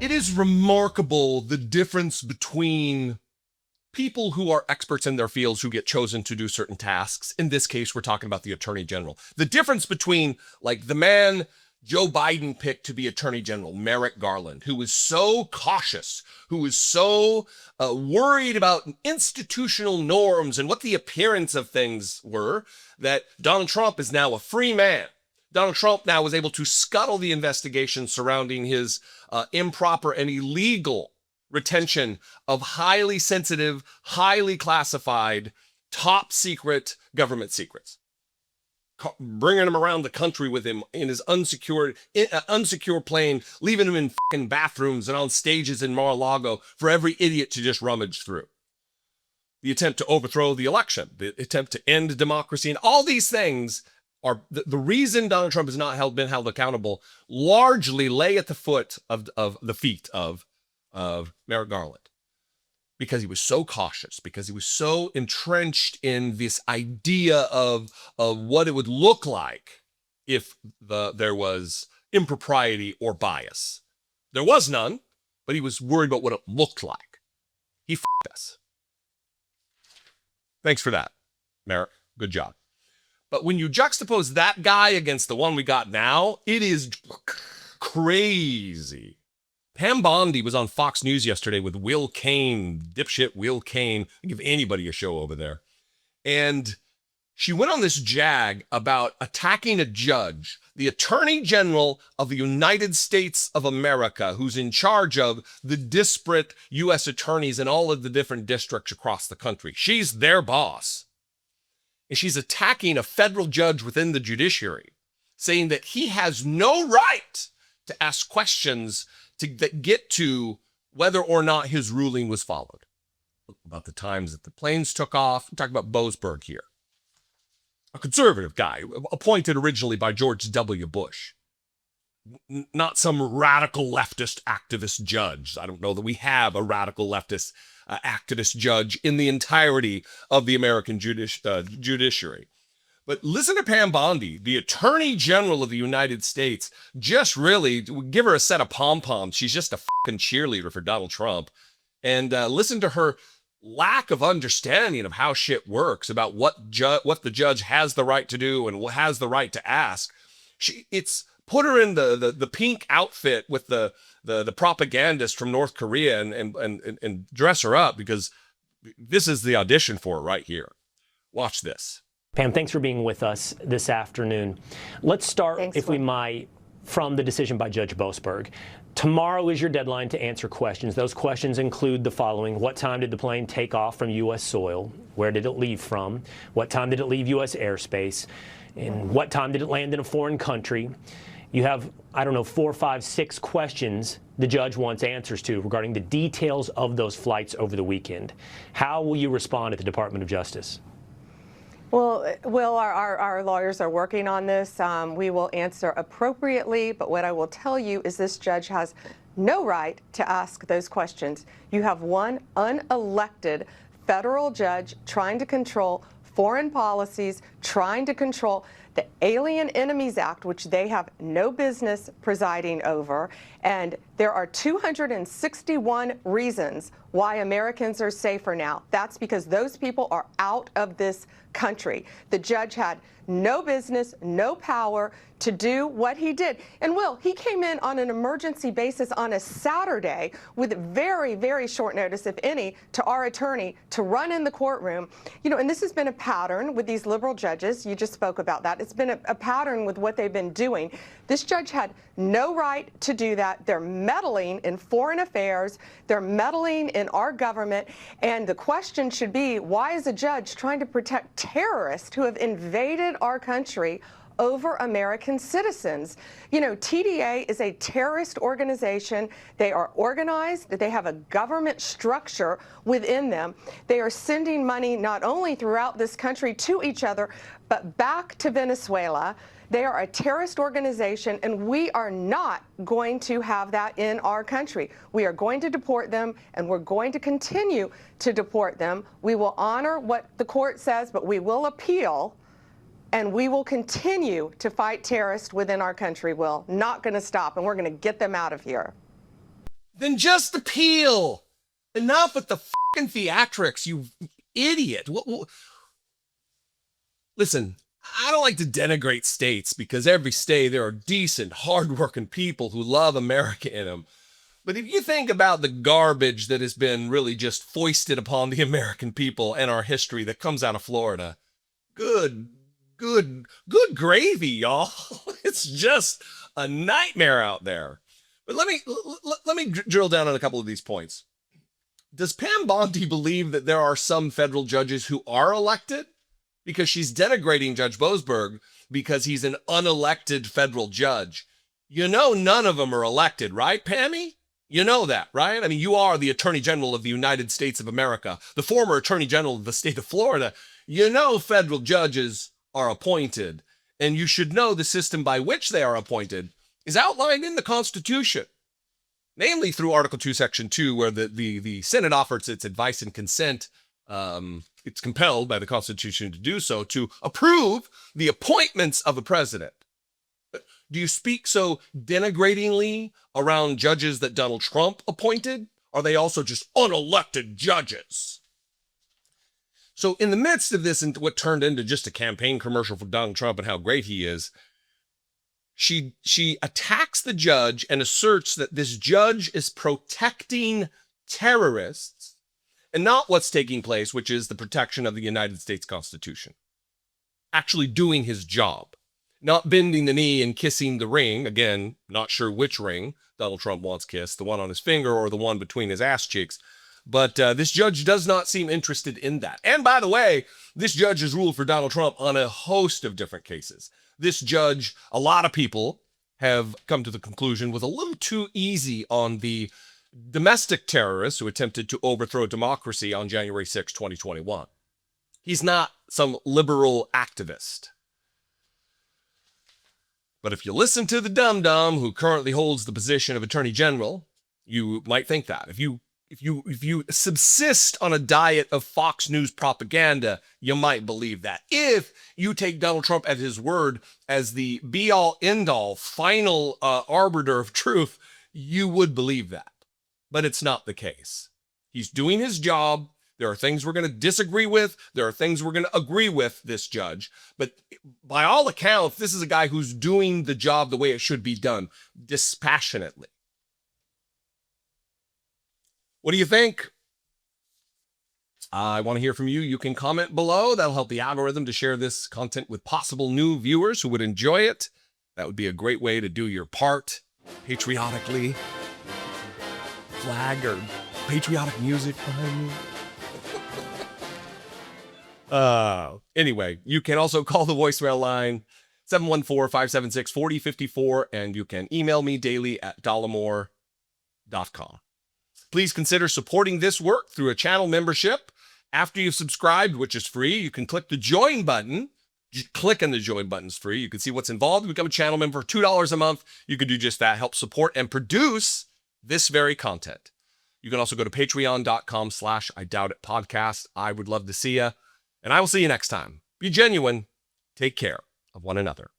It is remarkable the difference between people who are experts in their fields who get chosen to do certain tasks. In this case, we're talking about the attorney general. The difference between like the man Joe Biden picked to be attorney general, Merrick Garland, who was so cautious, who was so worried about institutional norms and what the appearance of things were, that Donald Trump is now a free man. Donald Trump now was able to scuttle the investigation surrounding his improper and illegal retention of highly sensitive, highly classified, top secret government secrets. Bringing him around the country with him in his unsecure plane, leaving him in fucking bathrooms and on stages in Mar-a-Lago for every idiot to just rummage through. The attempt to overthrow the election, the attempt to end democracy, and all these things are the reason Donald Trump has not been held accountable largely lay at the feet of Merrick Garland, because he was so cautious, because he was so entrenched in this idea of what it would look like if there was impropriety or bias. There was none, but he was worried about what it looked like. He f***ed us. Thanks for that, Merrick. Good job. But when you juxtapose that guy against the one we got now, it is crazy. Pam Bondi was on Fox News yesterday with Will Cain, dipshit Will Cain. I give anybody a show over there. And she went on this jag about attacking a judge, the Attorney General of the United States of America, who's in charge of the disparate U.S. attorneys in all of the different districts across the country. She's their boss. And she's attacking a federal judge within the judiciary, saying that he has no right to ask questions that get to whether or not his ruling was followed. About the times that the planes took off. I'm talking about Boasberg here. A conservative guy, appointed originally by George W. Bush. Not some radical leftist activist judge. I don't know that we have a radical leftist activist judge in the entirety of the American judiciary. But listen to Pam Bondi, the Attorney General of the United States, just really give her a set of pom-poms. She's just a fucking cheerleader for Donald Trump. And listen to her lack of understanding of how shit works, about what the judge has the right to do and has the right to ask. It's put her in the pink outfit with the propagandist from North Korea and dress her up, because this is the audition for her right here. Watch this. Pam, thanks for being with us this afternoon. Let's start, if we might, from the decision by Judge Boasberg. Tomorrow is your deadline to answer questions. Those questions include the following: what time did the plane take off from U.S. soil? Where did it leave from? What time did it leave U.S. airspace? And what time did it land in a foreign country? You have, 4, 5, 6 questions the judge wants answers to regarding the details of those flights over the weekend. How will you respond at the Department of Justice? Well, Will, our lawyers are working on this. We will answer appropriately, but what I will tell you is this judge has no right to ask those questions. You have one unelected federal judge trying to control foreign policies, trying to control the Alien Enemies Act, which they have no business presiding over. And there are 261 reasons why Americans are safer now. That's because those people are out of this country. The judge had no business, no power to do what he did. And Will, he came in on an emergency basis on a Saturday with very, very short notice, if any, to our attorney to run in the courtroom. And this has been a pattern with these liberal judges. You just spoke about that. It's been a pattern with what they've been doing. This judge had no right to do that. They're meddling in foreign affairs. They're meddling in our government. And the question should be, why is a judge trying to protect terrorists who have invaded our country over American citizens? TDA is a terrorist organization. They are organized. They have a government structure within them. They are sending money not only throughout this country to each other, but back to Venezuela. They are a terrorist organization, and we are not going to have that in our country. We are going to deport them, and we're going to continue to deport them. We will honor what the court says, but we will appeal, and we will continue to fight terrorists within our country, Will. Not going to stop, and we're going to get them out of here. then just appeal. Enough with the fucking theatrics, you idiot. Listen, I don't like to denigrate states because every state there are decent, hardworking people who love America in them. But if you think about the garbage that has been really just foisted upon the American people and our history that comes out of Florida, good gravy, y'all. It's just a nightmare out there. But let me drill down on a couple of these points. Does Pam Bondi believe that there are some federal judges who are elected? Because she's denigrating Judge Boasberg because he's an unelected federal judge. You know none of them are elected, right, Pammy? You know that, right? I mean, you are the Attorney General of the United States of America, the former Attorney General of the state of Florida. You know federal judges are appointed, and you should know the system by which they are appointed is outlined in the Constitution, namely through Article 2, Section 2, where the Senate offers its advice and consent. It's compelled by the Constitution to do so, to approve the appointments of a president. Do you speak so denigratingly around judges that Donald Trump appointed? Are they also just unelected judges? So in the midst of this, and what turned into just a campaign commercial for Donald Trump and how great he is, she attacks the judge and asserts that this judge is protecting terrorists and not what's taking place, which is the protection of the United States Constitution. Actually doing his job. Not bending the knee and kissing the ring. Again, not sure which ring Donald Trump wants kissed, the one on his finger or the one between his ass cheeks. But this judge does not seem interested in that. And by the way, this judge has ruled for Donald Trump on a host of different cases. This judge, a lot of people have come to the conclusion, was a little too easy on the domestic terrorists who attempted to overthrow democracy on January 6, 2021. He's not some liberal activist. But if you listen to the dum-dum who currently holds the position of Attorney General, you might think that. If you subsist on a diet of Fox News propaganda, you might believe that. If you take Donald Trump at his word as the be-all, end-all, final arbiter of truth, you would believe that. But it's not the case. He's doing his job. There are things we're going to disagree with. There are things we're going to agree with this judge. But by all accounts, this is a guy who's doing the job the way it should be done, dispassionately. What do you think? I want to hear from you. You can comment below. That'll help the algorithm to share this content with possible new viewers who would enjoy it. That would be a great way to do your part patriotically. Flag or patriotic music behind me. Anyway, you can also call the voicemail line 714-576-4054, and you can email me daily at Dollemore.com. Please consider supporting this work through a channel membership. After you've subscribed, which is free, you can click the join button. Just clicking the join button is free. You can see what's involved. Become a channel member for $2 a month. You can do just that, help support and produce this very content. You can also go to patreon.com/IDoubtIt podcast. I would love to see you. And I will see you next time. Be genuine. Take care of one another.